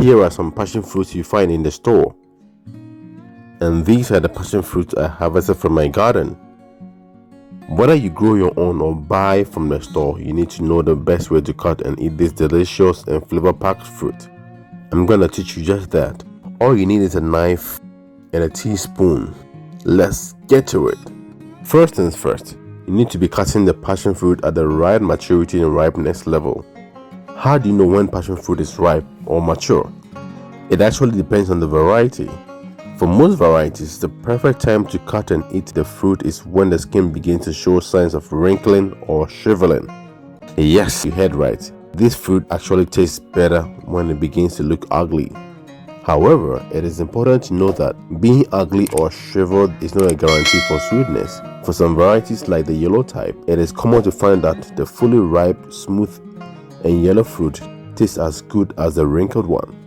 Here are some passion fruits you find in the store. And these are the passion fruits I harvested from my garden. Whether you grow your own or buy from the store, you need to know the best way to cut and eat this delicious and flavor-packed fruit. I'm gonna teach you just that. All you need is a knife and a teaspoon. Let's get to it. First things first, you need to be cutting the passion fruit at the right maturity and ripeness level. How do you know when passion fruit is ripe or mature? It actually depends on the variety. For most varieties, the perfect time to cut and eat the fruit is when the skin begins to show signs of wrinkling or shriveling. Yes, you heard right. This fruit actually tastes better when it begins to look ugly. However, it is important to know that being ugly or shriveled is not a guarantee for sweetness. For some varieties like the yellow type, it is common to find that the fully ripe, smooth, and yellow fruit tastes as good as the wrinkled one.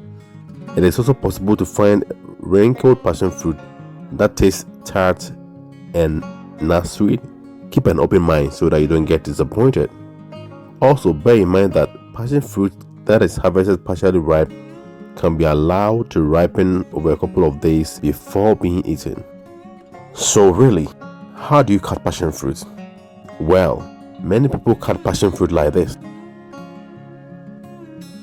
It is also possible to find wrinkled passion fruit that tastes tart and not sweet. Keep an open mind so that you don't get disappointed. Also, bear in mind that passion fruit that is harvested partially ripe can be allowed to ripen over a couple of days before being eaten. So really, how do you cut passion fruit? Well, many people cut passion fruit like this.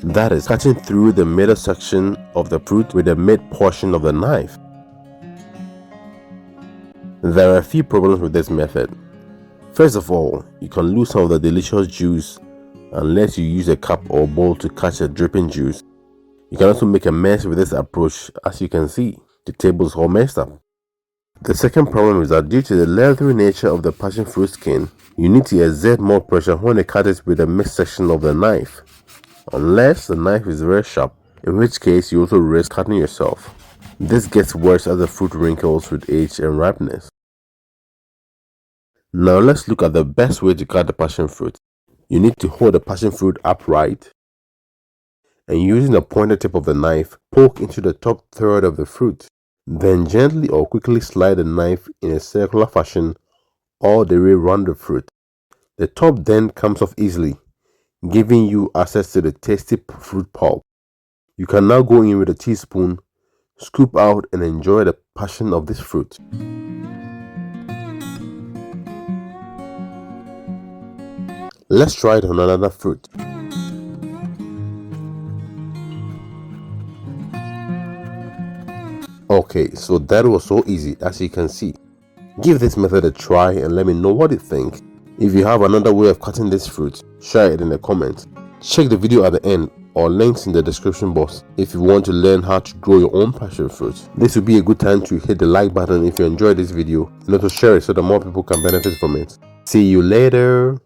That is, cutting through the middle section of the fruit with the mid portion of the knife. There are a few problems with this method. First of all, you can lose some of the delicious juice unless you use a cup or bowl to catch the dripping juice. You can also make a mess with this approach. As you can see, the table is all messed up. The second problem is that due to the leathery nature of the passion fruit skin, you need to exert more pressure when you cut it with the mid section of the knife. Unless the knife is very sharp, in which case you also risk cutting yourself. This gets worse as the fruit wrinkles with age and ripeness. Now let's look at the best way to cut the passion fruit. You need to hold the passion fruit upright and using the pointed tip of the knife, poke into the top third of the fruit. Then gently or quickly slide the knife in a circular fashion all the way around the fruit. The top then comes off easily, giving you access to the tasty fruit pulp. You can now go in with a teaspoon, scoop out and enjoy the passion of this fruit. Let's try it on another fruit. Okay, so that was so easy as you can see. Give this method a try and let me know what you think. If you have another way of cutting this fruit, share it in the comments. Check the video at the end or links in the description box if you want to learn how to grow your own passion fruit. This would be a good time to hit the like button if you enjoyed this video and also share it so that more people can benefit from it. See you later.